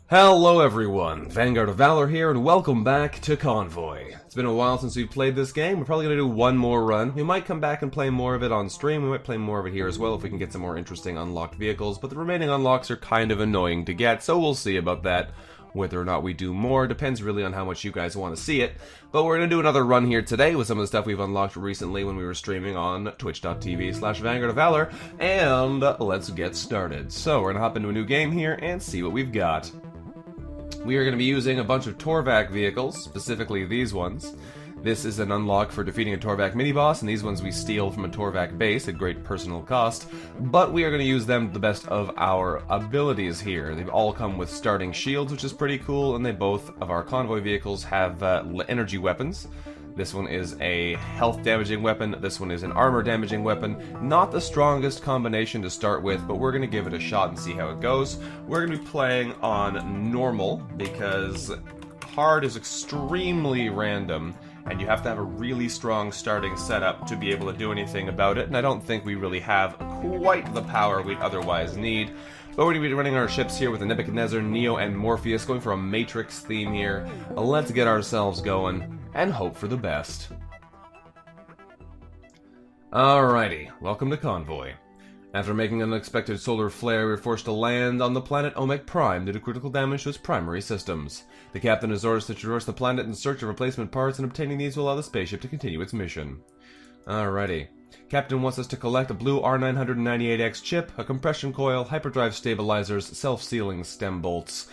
Hello everyone, VanguardOfValor here, and welcome back to Convoy. It's been a while since we've played this game. We're probably going to do one more run. We might come back and play more of it on stream. We might play more of it here as well if we can get some more interesting unlocked vehicles, but the remaining unlocks are kind of annoying to get, so we'll see about that. Whether or not we do more depends really on how much you guys want to see it. But we're going to do another run here today with some of the stuff we've unlocked recently when we were streaming on twitch.tv/VanguardOfValor, and let's get started. So we're going to hop into a new game here and see what we've got. We are going to be using a bunch of Torvak vehicles, specifically these ones. This is an unlock for defeating a Torvak mini-boss, and these ones we steal from a Torvak base at great personal cost, but we are going to use them to the best of our abilities here. They've all come with starting shields, which is pretty cool, and they both of our convoy vehicles have energy weapons. This one is a health damaging weapon, this one is an armor damaging weapon. Not the strongest combination to start with, but we're going to give it a shot and see how it goes. We're going to be playing on normal, because hard is extremely random, and you have to have a really strong starting setup to be able to do anything about it, and I don't think we really have quite the power we'd otherwise need. But we're going to be running our ships here with the Nebuchadnezzar, Neo, and Morpheus, going for a Matrix theme here. Let's get ourselves going and hope for the best. Alrighty, welcome to Convoy. After making an unexpected solar flare, we were forced to land on the planet Omek Prime due to critical damage to its primary systems. The captain has orders to traverse the planet in search of replacement parts, and obtaining these will allow the spaceship to continue its mission. Alrighty. Captain wants us to collect a blue R998X chip, a compression coil, hyperdrive stabilizers, self-sealing stem bolts,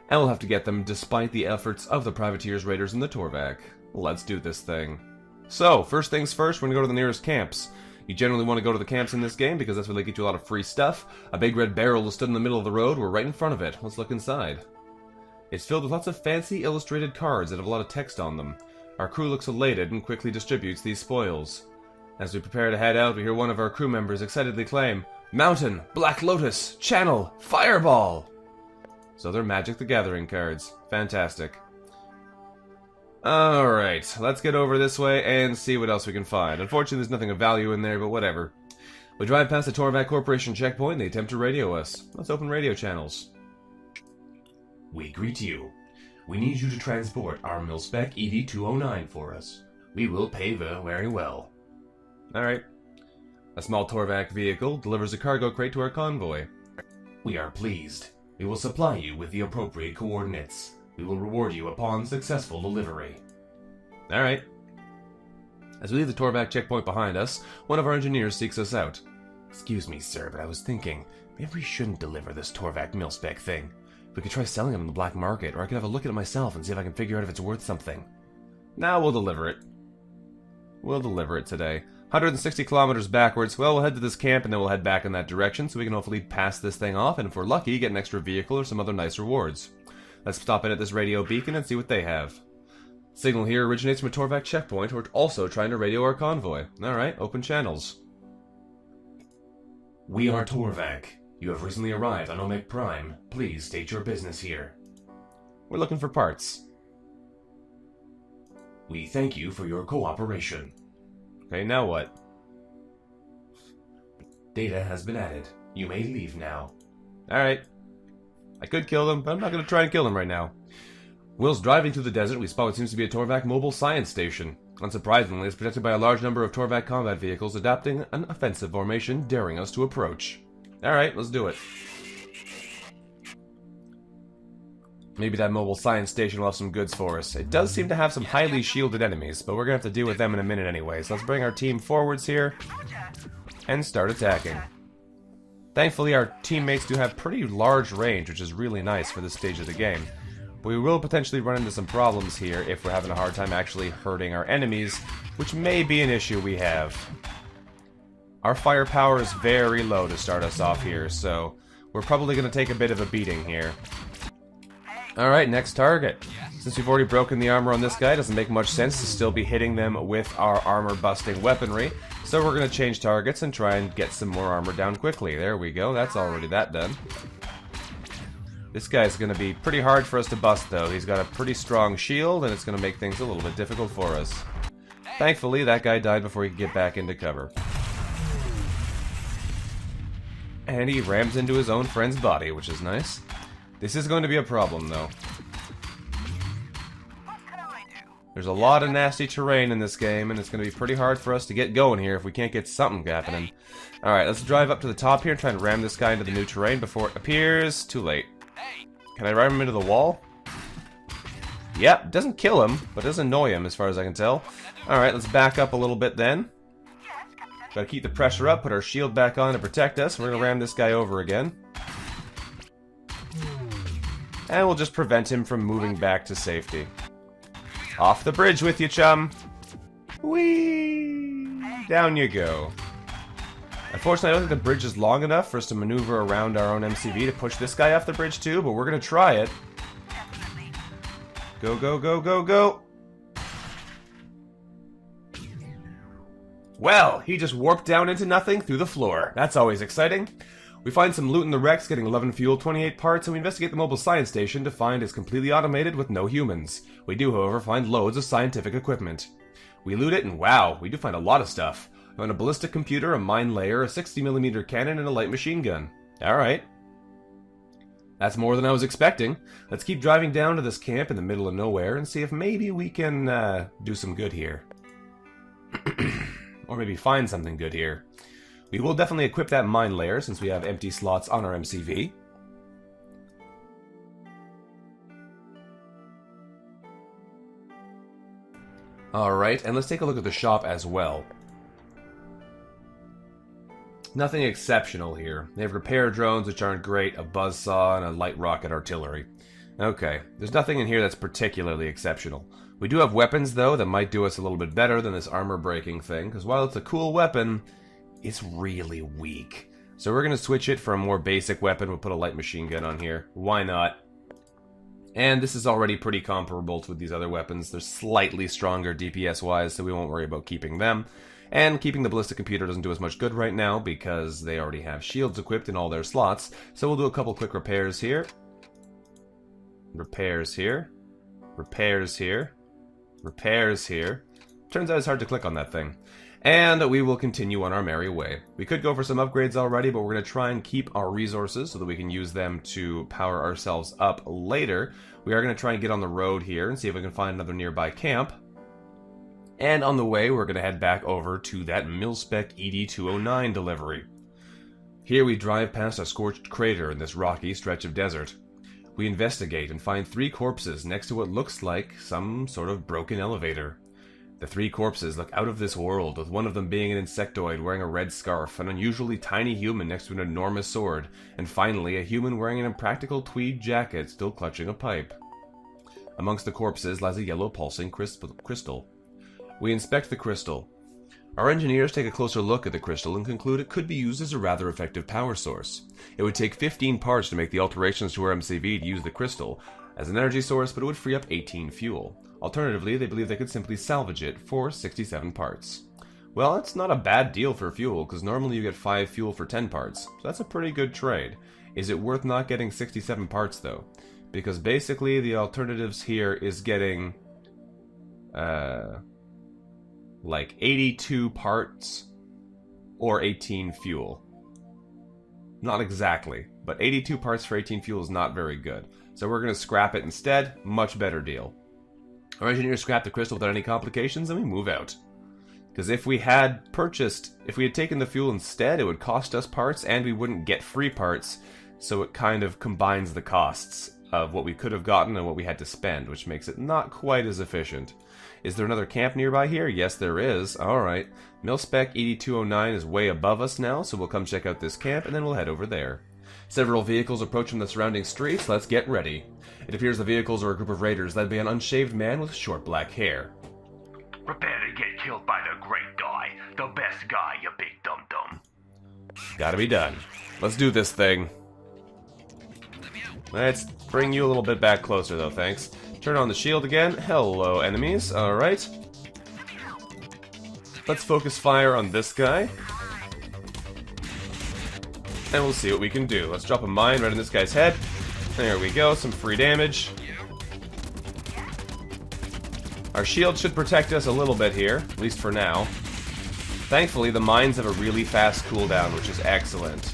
and we'll have to get them despite the efforts of the privateers, raiders, and the Torvak. Let's do this thing. So, first things first, we're going to go to the nearest camps. You generally want to go to the camps in this game because that's where they get you a lot of free stuff. A big red barrel is stood in the middle of the road. We're right in front of it. Let's look inside. It's filled with lots of fancy illustrated cards that have a lot of text on them. Our crew looks elated and quickly distributes these spoils. As we prepare to head out, we hear one of our crew members excitedly claim, "Mountain, Black Lotus, Channel, Fireball!" So they're Magic the Gathering cards. Fantastic. Alright, let's get over this way and see what else we can find. Unfortunately, there's nothing of value in there, but whatever. We drive past the Torvak Corporation checkpoint and they attempt to radio us. Let's open radio channels. We greet you. We need you to transport our mil-spec EV-209 for us. We will pay very well. Alright. A small Torvak vehicle delivers a cargo crate to our convoy. We are pleased. We will supply you with the appropriate coordinates. We will reward you upon successful delivery. Alright. As we leave the Torvak checkpoint behind us, one of our engineers seeks us out. Excuse me, sir, but I was thinking, maybe we shouldn't deliver this Torvak mil-spec thing. We could try selling them in the black market, or I could have a look at it myself and see if I can figure out if it's worth something. Now we'll deliver it. We'll deliver it today. 160 kilometers backwards. Well, we'll head to this camp and then we'll head back in that direction so we can hopefully pass this thing off, and if we're lucky, get an extra vehicle or some other nice rewards. Let's stop in at this radio beacon and see what they have. Signal here originates from a Torvak checkpoint. We're also trying to radio our convoy. Alright, open channels. We are Torvak. You have recently arrived on Omek Prime. Please state your business here. We're looking for parts. We thank you for your cooperation. Okay, now what? Data has been added. You may leave now. Alright. I could kill them, but I'm not going to try and kill them right now. Whilst driving through the desert, we spot what seems to be a Torvak mobile science station. Unsurprisingly, it's protected by a large number of Torvak combat vehicles adapting an offensive formation, daring us to approach. Alright, let's do it. Maybe that mobile science station will have some goods for us. It does seem to have some highly shielded enemies, but we're going to have to deal with them in a minute anyway. So let's bring our team forwards here and start attacking. Thankfully, our teammates do have pretty large range, which is really nice for this stage of the game. But we will potentially run into some problems here if we're having a hard time actually hurting our enemies, which may be an issue we have. Our firepower is very low to start us off here, so we're probably going to take a bit of a beating here. Alright, next target. Since we've already broken the armor on this guy, it doesn't make much sense to still be hitting them with our armor-busting weaponry. So we're going to change targets and try and get some more armor down quickly. There we go, that's already that done. This guy's going to be pretty hard for us to bust, though. He's got a pretty strong shield, and it's going to make things a little bit difficult for us. Thankfully, that guy died before he could get back into cover. And he rams into his own friend's body, which is nice. This is going to be a problem, though. There's a lot of nasty terrain in this game, and it's going to be pretty hard for us to get going here if we can't get something happening. Alright, let's drive up to the top here and try and ram this guy into the new terrain before it appears too late. Can I ram him into the wall? Yep, doesn't kill him, but does annoy him as far as I can tell. Alright, let's back up a little bit then. Gotta keep the pressure up, put our shield back on to protect us. We're gonna ram this guy over again. And we'll just prevent him from moving back to safety. Off the bridge with you, chum! Whee! Down you go. Unfortunately, I don't think the bridge is long enough for us to maneuver around our own MCV to push this guy off the bridge too, but we're gonna try it. Go, go, go, go, go! Well, he just warped down into nothing through the floor. That's always exciting. We find some loot in the wrecks, getting 11 fuel, 28 parts, and we investigate the mobile science station to find it's completely automated with no humans. We do, however, find loads of scientific equipment. We loot it, and wow, we do find a lot of stuff. We find a ballistic computer, a mine layer, a 60mm cannon, and a light machine gun. Alright. That's more than I was expecting. Let's keep driving down to this camp in the middle of nowhere and see if maybe we can do some good here. Or maybe find something good here. We will definitely equip that mine layer since we have empty slots on our MCV. Alright, and let's take a look at the shop as well. Nothing exceptional here. They have repair drones, which aren't great, a buzzsaw, and a light rocket artillery. Okay, there's nothing in here that's particularly exceptional. We do have weapons, though, that might do us a little bit better than this armor-breaking thing, because while it's a cool weapon, it's really weak. So we're going to switch it for a more basic weapon. We'll put a light machine gun on here. Why not? And this is already pretty comparable to these other weapons. They're slightly stronger DPS-wise, so we won't worry about keeping them. And keeping the ballistic computer doesn't do as much good right now because they already have shields equipped in all their slots. So we'll do a couple quick repairs here. Repairs here. Repairs here. Repairs here. Turns out it's hard to click on that thing. And we will continue on our merry way. We could go for some upgrades already, but we're going to try and keep our resources so that we can use them to power ourselves up later. We are going to try and get on the road here and see if we can find another nearby camp. And on the way, we're going to head back over to that mil-spec ED-209 delivery. Here we drive past a scorched crater in this rocky stretch of desert. We investigate and find 3 corpses next to what looks like some sort of broken elevator. The 3 corpses look out of this world, with one of them being an insectoid wearing a red scarf, an unusually tiny human next to an enormous sword, and finally a human wearing an impractical tweed jacket still clutching a pipe. Amongst the corpses lies a yellow pulsing crystal. We inspect the crystal. Our engineers take a closer look at the crystal and conclude it could be used as a rather effective power source. It would take 15 parts to make the alterations to our MCV to use the crystal as an energy source, but it would free up 18 fuel. Alternatively, they believe they could simply salvage it for 67 parts. Well, that's not a bad deal for fuel, because normally you get 5 fuel for 10 parts, so that's a pretty good trade. Is it worth not getting 67 parts, though? Because basically the alternatives here is getting like 82 parts or 18 fuel. Not exactly, but 82 parts for 18 fuel is not very good. So we're going to scrap it instead. Much better deal. Our engineers scrap the crystal without any complications and we move out. Because if we had taken the fuel instead, it would cost us parts and we wouldn't get free parts. So it kind of combines the costs of what we could have gotten and what we had to spend, which makes it not quite as efficient. Is there another camp nearby here? Yes, there is. Alright. Mil-spec ED-209 is way above us now, so we'll come check out this camp and then we'll head over there. Several vehicles approach from the surrounding streets. Let's get ready. It appears the vehicles are a group of raiders led by an unshaved man with short black hair. Prepare to get killed by the great guy. The best guy, you big dum-dum. Gotta be done. Let's do this thing. Let's bring you a little bit back closer, though, thanks. Turn on the shield again. Hello, enemies. Alright. Let's focus fire on this guy. And we'll see what we can do. Let's drop a mine right in this guy's head. There we go, some free damage. Our shield should protect us a little bit here, at least for now. Thankfully, the mines have a really fast cooldown, which is excellent.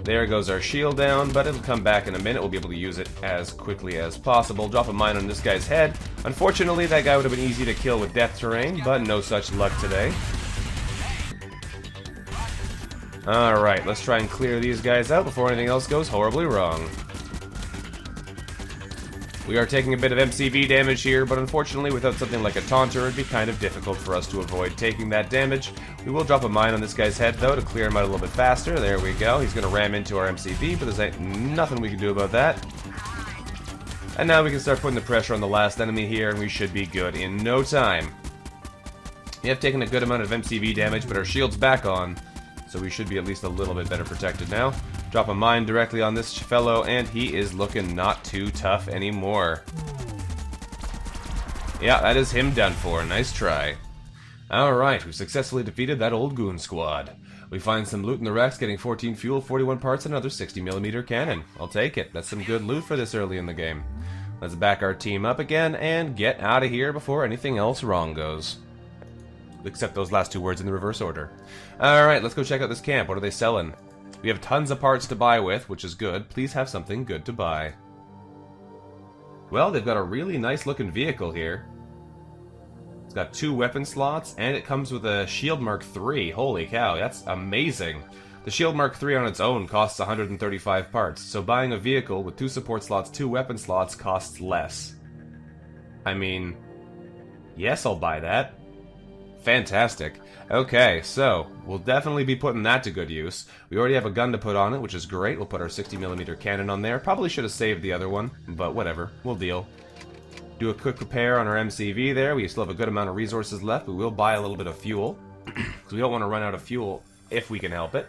There goes our shield down, but it'll come back in a minute. We'll be able to use it as quickly as possible. Drop a mine on this guy's head. Unfortunately, that guy would have been easy to kill with death terrain, but no such luck today. Alright, let's try and clear these guys out before anything else goes horribly wrong. We are taking a bit of MCV damage here, but unfortunately without something like a taunter, it'd be kind of difficult for us to avoid taking that damage. We will drop a mine on this guy's head, though, to clear him out a little bit faster. There we go. He's going to ram into our MCV, but there's ain't nothing we can do about that. And now we can start putting the pressure on the last enemy here, and we should be good in no time. We have taken a good amount of MCV damage, but our shield's back on, so we should be at least a little bit better protected now. Drop a mine directly on this fellow, and he is looking not too tough anymore. Yeah, that is him done for. Nice try. Alright, we've successfully defeated that old goon squad. We find some loot in the wrecks, getting 14 fuel, 41 parts, and another 60mm cannon. I'll take it. That's some good loot for this early in the game. Let's back our team up again and get out of here before anything else wrong goes. Except those last two words in the reverse order. Alright, let's go check out this camp. What are they selling? We have tons of parts to buy with, which is good. Please have something good to buy. Well, they've got a really nice looking vehicle here. It's got 2 weapon slots, and it comes with a Shield Mark III. Holy cow, that's amazing. The Shield Mark III on its own costs 135 parts, so buying a vehicle with 2 support slots, 2 weapon slots costs less. I mean, yes, I'll buy that. Fantastic. Okay, so we'll definitely be putting that to good use. We already have a gun to put on it, which is great. We'll put our 60mm cannon on there. Probably should have saved the other one, but whatever. We'll deal. Do a quick repair on our MCV there. We still have a good amount of resources left. We will buy a little bit of fuel, because we don't want to run out of fuel if we can help it.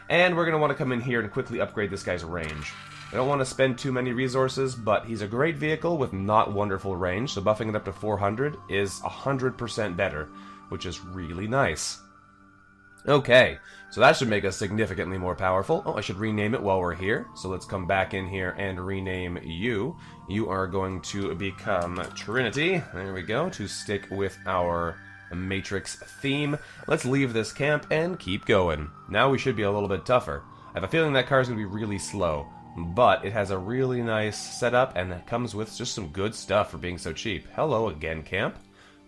And we're going to want to come in here and quickly upgrade this guy's range. I don't want to spend too many resources, but he's a great vehicle with not wonderful range, so buffing it up to 400 is 100% better, which is really nice. Okay, so that should make us significantly more powerful. Oh, I should rename it while we're here. So let's come back in here and rename you. You are going to become Trinity. There we go, to stick with our Matrix theme. Let's leave this camp and keep going. Now we should be a little bit tougher. I have a feeling that car is going to be really slow, but it has a really nice setup, and it comes with just some good stuff for being so cheap. Hello again, camp.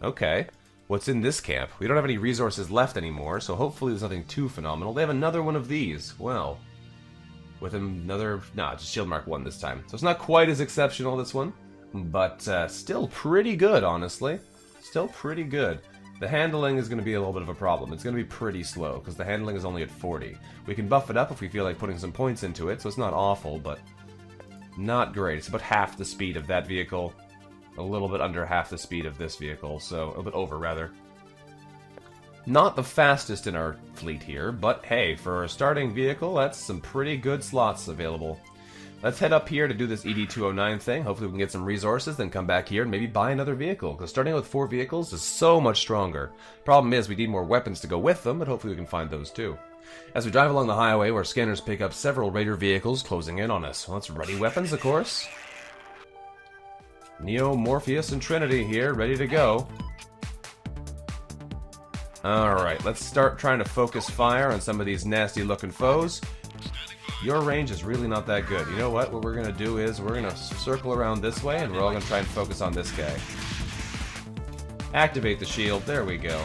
Okay. What's in this camp? We don't have any resources left anymore, so hopefully there's nothing too phenomenal. They have another one of these. Well, with another... Nah, just Shield Mark 1 this time. So it's not quite as exceptional, this one, but still pretty good, honestly. Still pretty good. The handling is going to be a little bit of a problem. It's going to be pretty slow, because the handling is only at 40. We can buff it up if we feel like putting some points into it, so it's not awful, but not great. It's about half the speed of that vehicle. A little bit under half the speed of this vehicle, so a little bit over, rather. Not the fastest in our fleet here, but hey, for a starting vehicle, that's some pretty good slots available. Let's head up here to do this ED209 thing. Hopefully we can get some resources, then come back here and maybe buy another vehicle, because starting with 4 vehicles is so much stronger. Problem is, we need more weapons to go with them, but hopefully we can find those too. As we drive along the highway, our scanners pick up several raider vehicles closing in on us. Well, let's ready weapons, of course. Neo, Morpheus, and Trinity here, ready to go. Alright, let's start trying to focus fire on some of these nasty-looking foes. Your range is really not that good. You know what? What we're going to do is we're going to circle around this way, and we're all going to try and focus on this guy. Activate the shield. There we go.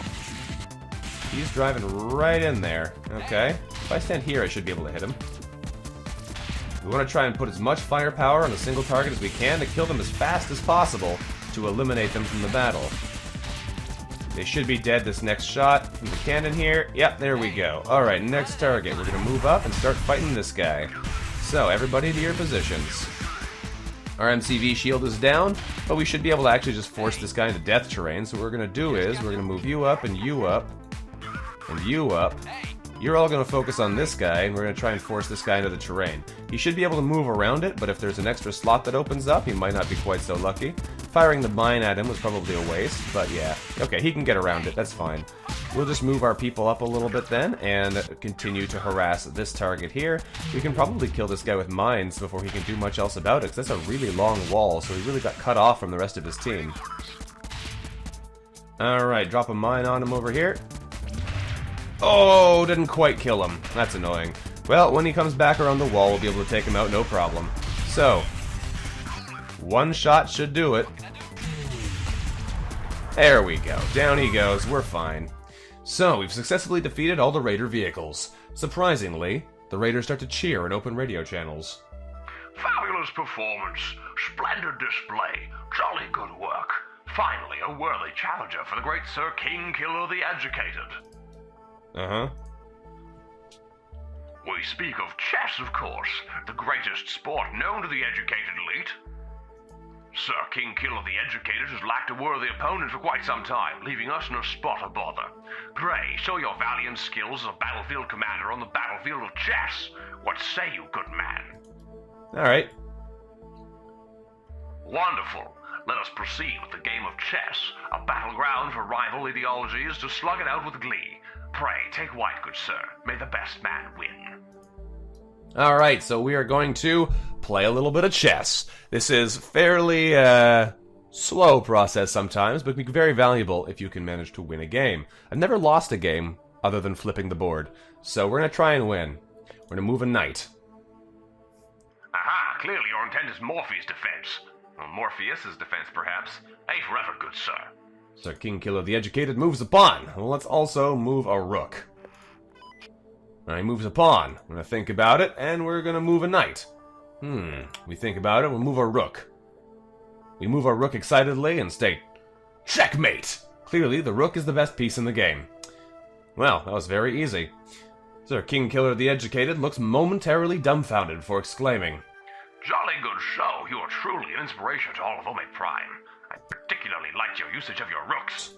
He's driving right in there. Okay. If I stand here, I should be able to hit him. We want to try and put as much firepower on a single target as we can to kill them as fast as possible to eliminate them from the battle. They should be dead this next shot from the cannon here. Yep, there we go. Alright, next target. We're going to move up and start fighting this guy. So, everybody to your positions. Our MCV shield is down, but we should be able to actually just force this guy into death terrain. So what we're going to do is, we're going to move you up, and you up, and you up. You're all going to focus on this guy, and we're going to try and force this guy into the terrain. He should be able to move around it, but if there's an extra slot that opens up, he might not be quite so lucky. Firing the mine at him was probably a waste, but yeah. Okay, he can get around it, that's fine. We'll just move our people up a little bit then, and continue to harass this target here. We can probably kill this guy with mines before he can do much else about it, because that's a really long wall, so he really got cut off from the rest of his team. Alright, drop a mine on him over here. Oh, didn't quite kill him. That's annoying. Well, when he comes back around the wall, we'll be able to take him out, no problem. So, one shot should do it. There we go. Down he goes. We're fine. So, we've successfully defeated all the raider vehicles. Surprisingly, the raiders start to cheer and open radio channels. Fabulous performance. Splendid display. Jolly good work. Finally, a worthy challenger for the great Sir King Killer the Educated. Uh-huh. We speak of chess, of course, the greatest sport known to the educated elite. Sir King Killer the Educated has lacked a worthy opponent for quite some time, leaving us in a spot of bother. Pray, show your valiant skills as a battlefield commander on the battlefield of chess. What say you, good man? Alright. Wonderful. Let us proceed with the game of chess, a battleground for rival ideologies to slug it out with glee. Pray, take white, good sir. May the best man win. Alright, so we are going to play a little bit of chess. This is fairly, slow process sometimes, but can be very valuable if you can manage to win a game. I've never lost a game other than flipping the board, so we're going to try and win. We're going to move a knight. Aha, clearly your intent is Morpheus' defense. Or Morpheus' defense, perhaps. A for effort, good sir. Sir King Killer the Educated moves a pawn. Well, let's also move a rook. Alright, he moves a pawn. I'm going to think about it, and we're going to move a knight. We think about it, we'll move a rook. We move our rook excitedly and state, checkmate! Clearly, the rook is the best piece in the game. Well, that was very easy. Sir King Killer the Educated looks momentarily dumbfounded before exclaiming, Jolly good show. You are truly an inspiration to all of Omek Prime. I particularly liked your usage of your rooks.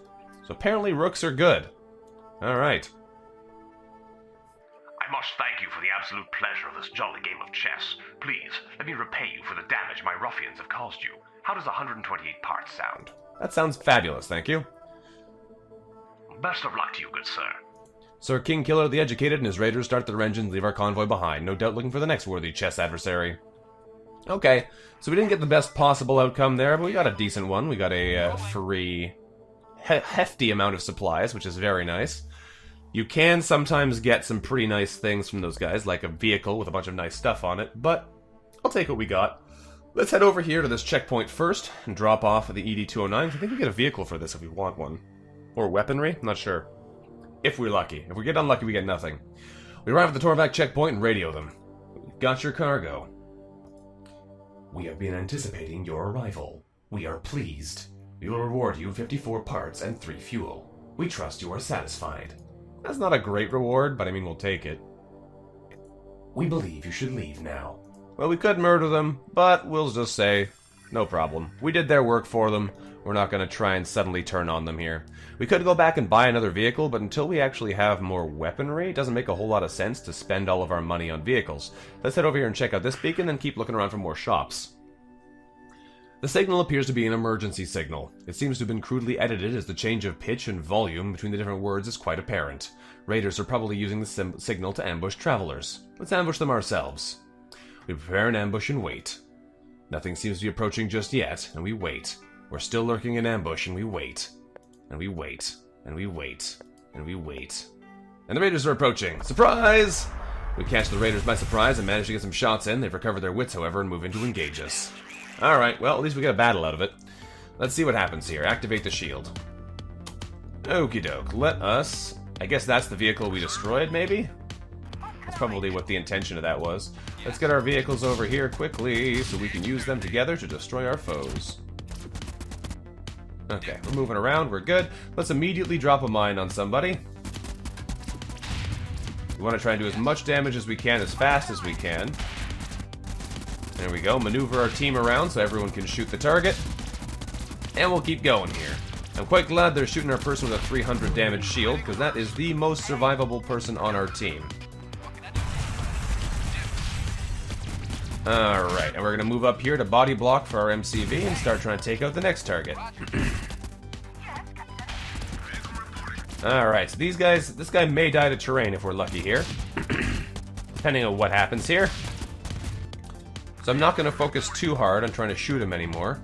So apparently rooks are good. Alright. I must thank you for the absolute pleasure of this jolly game of chess. Please, let me repay you for the damage my ruffians have caused you. How does 128 parts sound? That sounds fabulous, thank you. Best of luck to you, good sir. Sir King Killer the Educated and his raiders start their engines, leave our convoy behind, no doubt looking for the next worthy chess adversary. Okay, so we didn't get the best possible outcome there, but we got a decent one. We got a free, hefty amount of supplies, which is very nice. You can sometimes get some pretty nice things from those guys, like a vehicle with a bunch of nice stuff on it, but I'll take what we got. Let's head over here to this checkpoint first and drop off the ED-209. I think we get a vehicle for this if we want one. Or weaponry? I'm not sure. If we're lucky. If we get unlucky, we get nothing. We arrive at the Torvak checkpoint and radio them. We've got your cargo. We have been anticipating your arrival. We are pleased. We will reward you 54 parts and 3 fuel. We trust you are satisfied. That's not a great reward, but I mean, we'll take it. We believe you should leave now. Well, we could murder them, but we'll just say, no problem. We did their work for them. We're not going to try and suddenly turn on them here. We could go back and buy another vehicle, but until we actually have more weaponry, it doesn't make a whole lot of sense to spend all of our money on vehicles. Let's head over here and check out this beacon, then keep looking around for more shops. The signal appears to be an emergency signal. It seems to have been crudely edited as the change of pitch and volume between the different words is quite apparent. Raiders are probably using the signal to ambush travelers. Let's ambush them ourselves. We prepare an ambush and wait. Nothing seems to be approaching just yet, and we wait. We're still lurking in ambush, and we wait. And we wait. And we wait. And we wait. And the raiders are approaching. Surprise! We catch the raiders by surprise and manage to get some shots in. They've recovered their wits, however, and move in to engage us. Alright, well, at least we get a battle out of it. Let's see what happens here. Activate the shield. Okie doke. Let us... I guess that's the vehicle we destroyed, maybe? That's probably what the intention of that was. Let's get our vehicles over here quickly so we can use them together to destroy our foes. Okay, we're moving around, we're good. Let's immediately drop a mine on somebody. We want to try and do as much damage as we can, as fast as we can. There we go, maneuver our team around so everyone can shoot the target. And we'll keep going here. I'm quite glad they're shooting our person with a 300 damage shield, because that is the most survivable person on our team. Alright, and we're going to move up here to body block for our MCV and start trying to take out the next target. Alright, so these guys, this guy may die to terrain if we're lucky here. Depending on what happens here. So I'm not going to focus too hard on trying to shoot him anymore.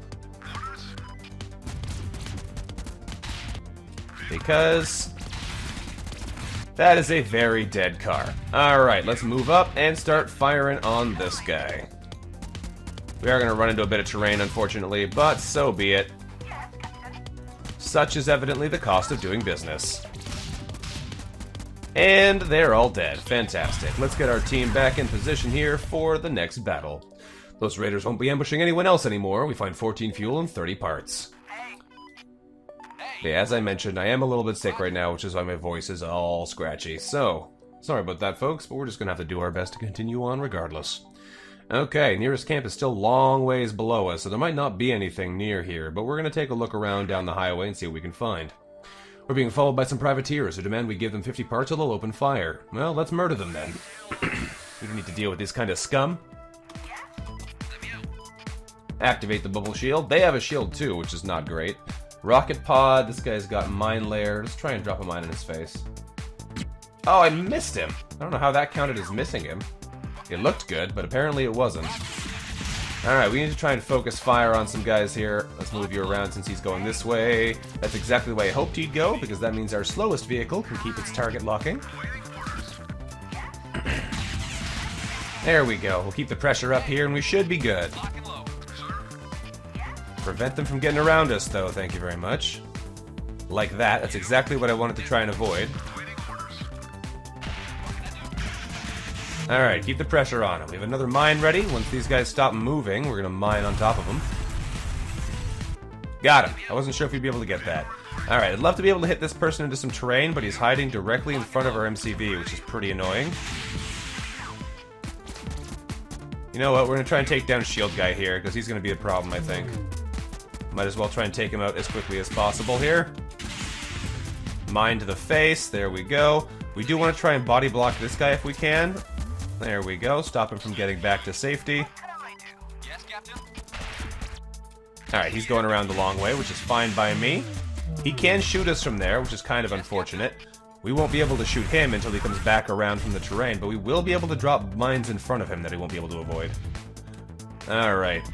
Because That is a very dead car. Alright, let's move up and start firing on this guy. We are going to run into a bit of terrain, unfortunately, but so be it. Such is evidently the cost of doing business. And they're all dead. Fantastic. Let's get our team back in position here for the next battle. Those raiders won't be ambushing anyone else anymore. We find 14 fuel and 30 parts. Okay, as I mentioned, I am a little bit sick right now, which is why my voice is all scratchy. So, sorry about that, folks, but we're just going to have to do our best to continue on regardless. Okay, nearest camp is still long ways below us, so there might not be anything near here, but we're going to take a look around down the highway and see what we can find. We're being followed by some privateers who demand we give them 50 parts or they'll open fire. Well, let's murder them then. We don't need to deal with this kind of scum. Activate the bubble shield. They have a shield too, which is not great. Rocket pod. This guy's got mine layer. Let's try and drop a mine in his face. Oh, I missed him. I don't know how that counted as missing him. It looked good, but apparently it wasn't. Alright, we need to try and focus fire on some guys here. Let's move you around since he's going this way. That's exactly the way I hoped he'd go, because that means our slowest vehicle can keep its target locking. There we go. We'll keep the pressure up here and we should be good. Prevent them from getting around us, though, thank you very much. Like that. That's exactly what I wanted to try and avoid. Alright, keep the pressure on him. We have another mine ready. Once these guys stop moving, we're going to mine on top of them. Got him. I wasn't sure if we'd be able to get that. Alright, I'd love to be able to hit this person into some terrain, but he's hiding directly in front of our MCV, which is pretty annoying. You know what? We're going to try and take down Shield Guy here, because he's going to be a problem, I think. Might as well try and take him out as quickly as possible here. Mine to the face. There we go. We do want to try and body block this guy if we can. There we go. Stop him from getting back to safety. Alright, he's going around the long way, which is fine by me. He can shoot us from there, which is kind of unfortunate. We won't be able to shoot him until he comes back around from the terrain, but we will be able to drop mines in front of him that he won't be able to avoid. Alright.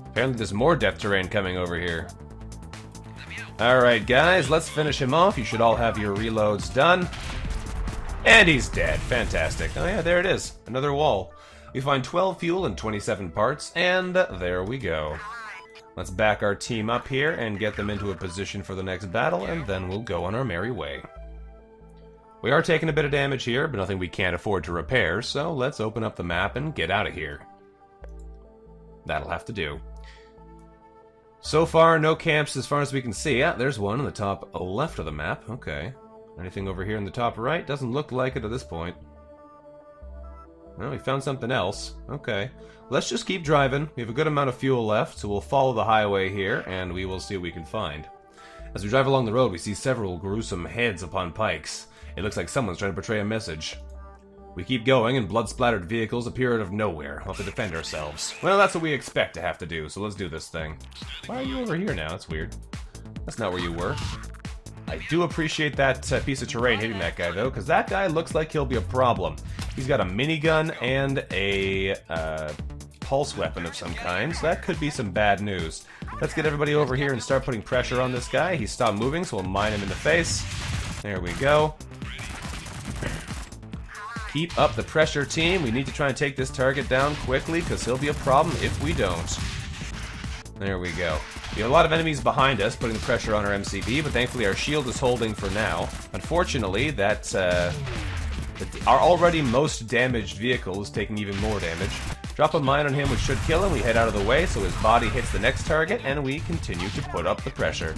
Apparently there's more death terrain coming over here. Alright guys, let's finish him off. You should all have your reloads done. And he's dead. Fantastic. Oh yeah, there it is. Another wall. We find 12 fuel and 27 parts, and there we go. Let's back our team up here and get them into a position for the next battle, and then we'll go on our merry way. We are taking a bit of damage here, but nothing we can't afford to repair, so let's open up the map and get out of here. That'll have to do. So far, no camps as far as we can see. Yeah, there's one on the top left of the map. Okay. Anything over here in the top right? Doesn't look like it at this point. Well, we found something else. Okay. Let's just keep driving. We have a good amount of fuel left, so we'll follow the highway here, and we will see what we can find. As we drive along the road, we see several gruesome heads upon pikes. It looks like someone's trying to portray a message. We keep going, and blood-splattered vehicles appear out of nowhere. We'll have to defend ourselves. Well, that's what we expect to have to do, so let's do this thing. Why are you over here now? That's weird. That's not where you were. I do appreciate that piece of terrain hitting that guy, though, because that guy looks like he'll be a problem. He's got a minigun and a pulse weapon of some kind, so that could be some bad news. Let's get everybody over here and start putting pressure on this guy. He stopped moving, so we'll mine him in the face. There we go. Keep up the pressure, team. We need to try and take this target down quickly, because he'll be a problem if we don't. There we go. We have a lot of enemies behind us, putting the pressure on our MCV, but thankfully our shield is holding for now. Unfortunately, our already most damaged vehicle is taking even more damage. Drop a mine on him, which should kill him. We head out of the way, so his body hits the next target, and we continue to put up the pressure.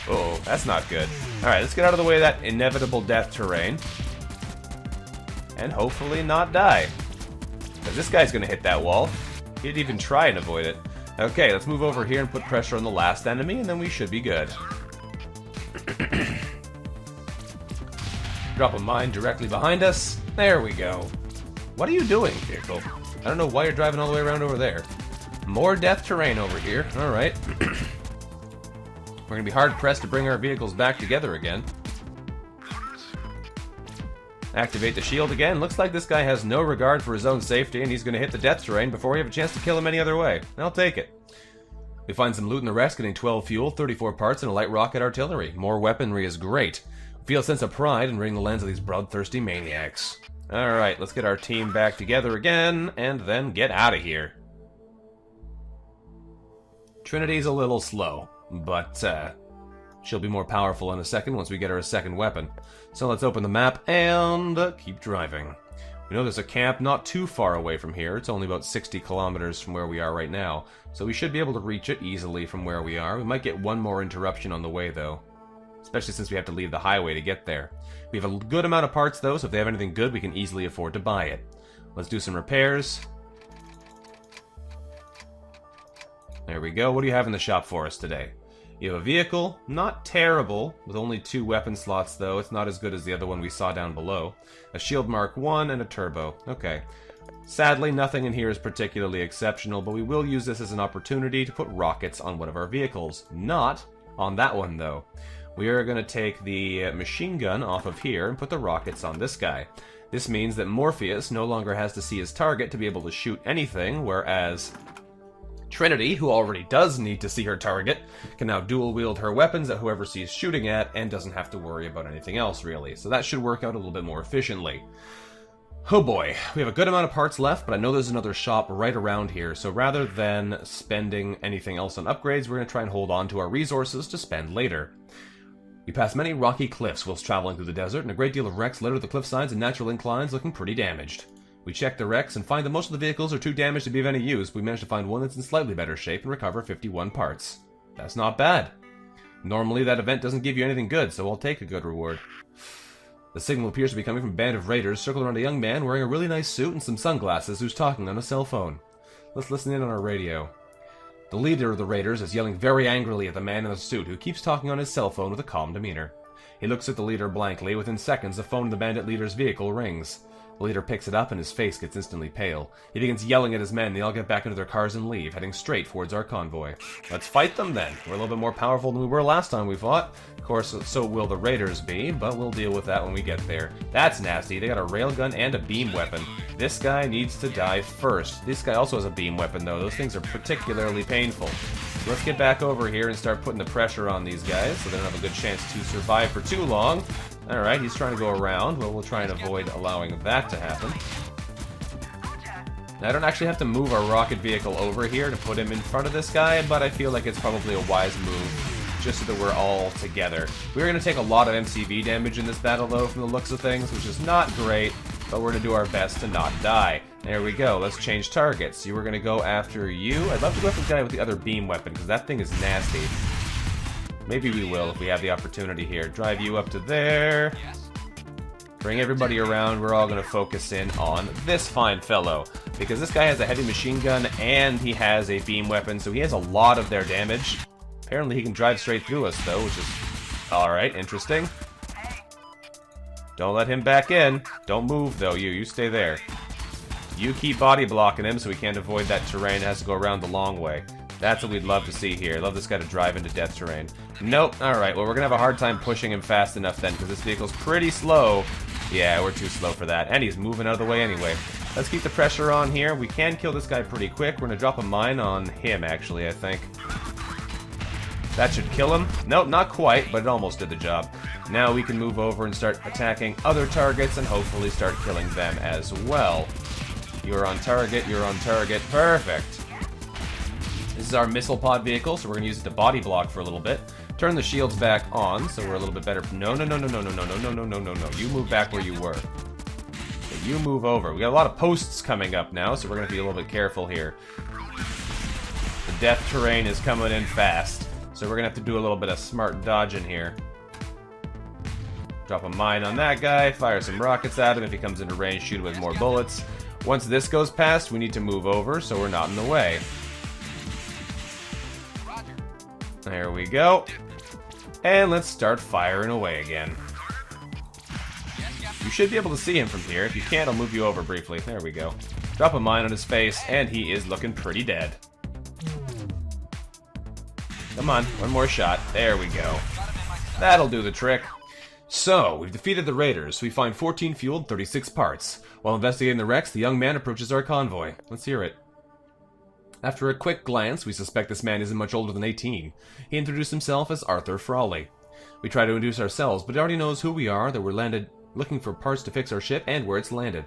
Uh-oh, that's not good. Alright, let's get out of the way of that inevitable death terrain. And hopefully not die. Because this guy's going to hit that wall. He didn't even try and avoid it. Okay, let's move over here and put pressure on the last enemy, and then we should be good. Drop a mine directly behind us. There we go. What are you doing, vehicle? I don't know why you're driving all the way around over there. More death terrain over here. Alright. We're going to be hard-pressed to bring our vehicles back together again. Activate the shield again. Looks like this guy has no regard for his own safety, and he's going to hit the death terrain before we have a chance to kill him any other way. I'll take it. We find some loot in the rest, getting 12 fuel, 34 parts, and a light rocket artillery. More weaponry is great. We feel a sense of pride in ridding the lands of these bloodthirsty maniacs. Alright, let's get our team back together again, and then get out of here. Trinity's a little slow, but she'll be more powerful in a second once we get her a second weapon. So let's open the map and keep driving. We know there's a camp not too far away from here. It's only about 60 kilometers from where we are right now, so we should be able to reach it easily from where we are. We might get one more interruption on the way, though, especially since we have to leave the highway to get there. We have a good amount of parts, though, so if they have anything good, we can easily afford to buy it. Let's do some repairs. There we go. What do you have in the shop for us today? You have a vehicle, not terrible, with only 2 weapon slots though. It's not as good as the other one we saw down below. A shield Mark 1 and a turbo. Okay. Sadly, nothing in here is particularly exceptional, but we will use this as an opportunity to put rockets on one of our vehicles. Not on that one though. We are going to take the machine gun off of here and put the rockets on this guy. This means that Morpheus no longer has to see his target to be able to shoot anything, whereas Trinity, who already does need to see her target, can now dual-wield her weapons at whoever she's shooting at and doesn't have to worry about anything else, really. So that should work out a little bit more efficiently. Oh boy, we have a good amount of parts left, but I know there's another shop right around here, so rather than spending anything else on upgrades, we're going to try and hold on to our resources to spend later. We pass many rocky cliffs whilst traveling through the desert, and a great deal of wrecks litter the cliff sides and natural inclines looking pretty damaged. We check the wrecks and find that most of the vehicles are too damaged to be of any use, but we managed to find one that's in slightly better shape and recover 51 parts. That's not bad. Normally that event doesn't give you anything good, so I'll take a good reward. The signal appears to be coming from a band of raiders circled around a young man wearing a really nice suit and some sunglasses who's talking on a cell phone. Let's listen in on our radio. The leader of the raiders is yelling very angrily at the man in the suit who keeps talking on his cell phone with a calm demeanor. He looks at the leader blankly. Within seconds, the phone in the bandit leader's vehicle rings. The leader picks it up and his face gets instantly pale. He begins yelling at his men. They all get back into their cars and leave, heading straight towards our convoy. Let's fight them then. We're a little bit more powerful than we were last time we fought. Of course, so will the raiders be, but we'll deal with that when we get there. That's nasty. They got a railgun and a beam weapon. This guy needs to die first. This guy also has a beam weapon, though. Those things are particularly painful. So let's get back over here and start putting the pressure on these guys so they don't have a good chance to survive for too long. Alright, he's trying to go around. Well, we'll try and avoid allowing that to happen. Now, I don't actually have to move our rocket vehicle over here to put him in front of this guy, but I feel like it's probably a wise move, just so that we're all together. We're going to take a lot of MCV damage in this battle, though, from the looks of things, which is not great, but we're going to do our best to not die. There we go. Let's change targets. You were going to go after you. I'd love to go after the guy with the other beam weapon, because that thing is nasty. Maybe we will if we have the opportunity here. Drive you up to there. Bring everybody around. We're all going to focus in on this fine fellow, because this guy has a heavy machine gun and he has a beam weapon, so he has a lot of their damage. Apparently he can drive straight through us, though, which is alright, interesting. Don't let him back in. Don't move, though, you stay there. You keep body blocking him so he can't avoid that terrain. It has to go around the long way. That's what we'd love to see here. Love this guy to drive into death terrain. Nope. Alright, well, we're going to have a hard time pushing him fast enough then, because this vehicle's pretty slow. Yeah, we're too slow for that. And he's moving out of the way anyway. Let's keep the pressure on here. We can kill this guy pretty quick. We're going to drop a mine on him, actually, I think. That should kill him. Nope, not quite, but it almost did the job. Now we can move over and start attacking other targets and hopefully start killing them as well. You're on target, you're on target. Perfect. This is our missile pod vehicle, so we're going to use it to body block for a little bit. Turn the shields back on, so we're a little bit better. No. You move back where you were. Okay, you move over. We got a lot of posts coming up now, so we're going to be a little bit careful here. The death terrain is coming in fast, so we're going to have to do a little bit of smart dodging here. Drop a mine on that guy, fire some rockets at him. If he comes into range, shoot him with more bullets. Once this goes past, we need to move over, so we're not in the way. There we go. And let's start firing away again. You should be able to see him from here. If you can't, I'll move you over briefly. There we go. Drop a mine on his face, and he is looking pretty dead. Come on, one more shot. There we go. That'll do the trick. So, we've defeated the raiders. We find 14 fueled, 36 parts. While investigating the wrecks, the young man approaches our convoy. Let's hear it. After a quick glance, we suspect this man isn't much older than 18. He introduced himself as Arthur Frawley. We try to introduce ourselves, but he already knows who we are, that we're landed looking for parts to fix our ship, and where it's landed.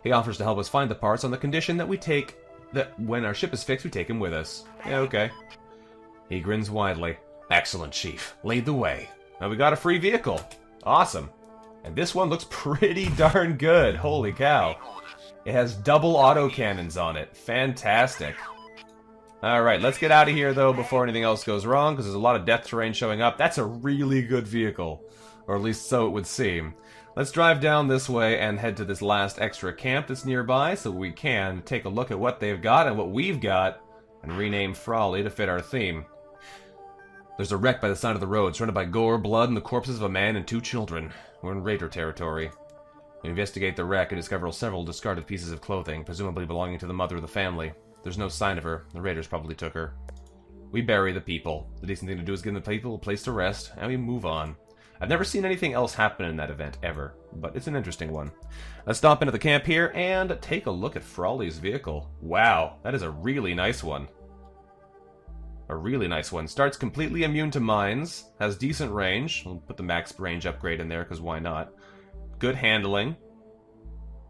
He offers to help us find the parts on the condition that when our ship is fixed, we take him with us. Yeah, okay. He grins widely. Excellent, Chief. Lead the way. Now we got a free vehicle. Awesome. And this one looks pretty darn good. Holy cow. It has double autocannons on it. Fantastic. Alright, let's get out of here, though, before anything else goes wrong, because there's a lot of death terrain showing up. That's a really good vehicle. Or at least so it would seem. Let's drive down this way and head to this last extra camp that's nearby, so we can take a look at what they've got and what we've got, and rename Frawley to fit our theme. There's a wreck by the side of the road, surrounded by gore, blood, and the corpses of a man and 2 children. We're in raider territory. We investigate the wreck and discover several discarded pieces of clothing, presumably belonging to the mother of the family. There's no sign of her. The raiders probably took her. We bury the people. The decent thing to do is give the people a place to rest, and we move on. I've never seen anything else happen in that event, ever, but it's an interesting one. Let's stop into the camp here and take a look at Frawley's vehicle. Wow, that is a really nice one. A really nice one. Starts completely immune to mines, has decent range. We'll put the max range upgrade in there, because why not? Good handling.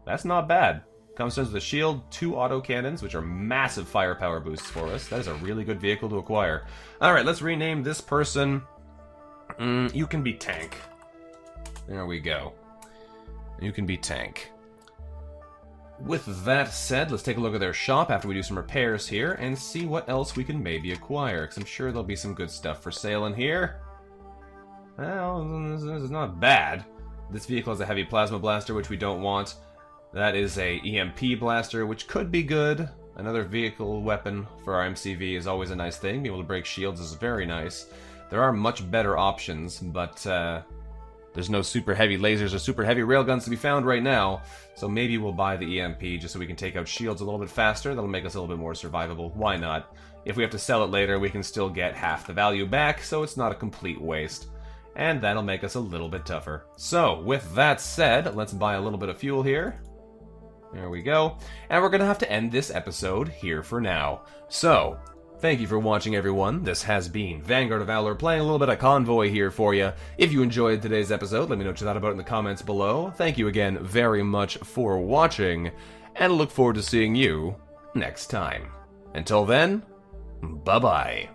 That's not bad. Comes with a shield, 2 autocannons, which are massive firepower boosts for us. That is a really good vehicle to acquire. Alright, let's rename this person. You can be Tank. There we go. You can be Tank. With that said, let's take a look at their shop after we do some repairs here and see what else we can maybe acquire, because I'm sure there'll be some good stuff for sale in here. Well, this is not bad. This vehicle has a heavy plasma blaster, which we don't want. That is a EMP blaster, which could be good. Another vehicle weapon for our MCV is always a nice thing. Being able to break shields is very nice. There are much better options, but there's no super heavy lasers or super heavy railguns to be found right now. So maybe we'll buy the EMP just so we can take out shields a little bit faster. That'll make us a little bit more survivable. Why not? If we have to sell it later, we can still get half the value back, so it's not a complete waste. And that'll make us a little bit tougher. So, with that said, let's buy a little bit of fuel here. There we go. And we're going to have to end this episode here for now. So, thank you for watching, everyone. This has been Vanguard of Valor playing a little bit of Convoy here for you. If you enjoyed today's episode, let me know what you thought about it in the comments below. Thank you again very much for watching, and I look forward to seeing you next time. Until then, bye-bye.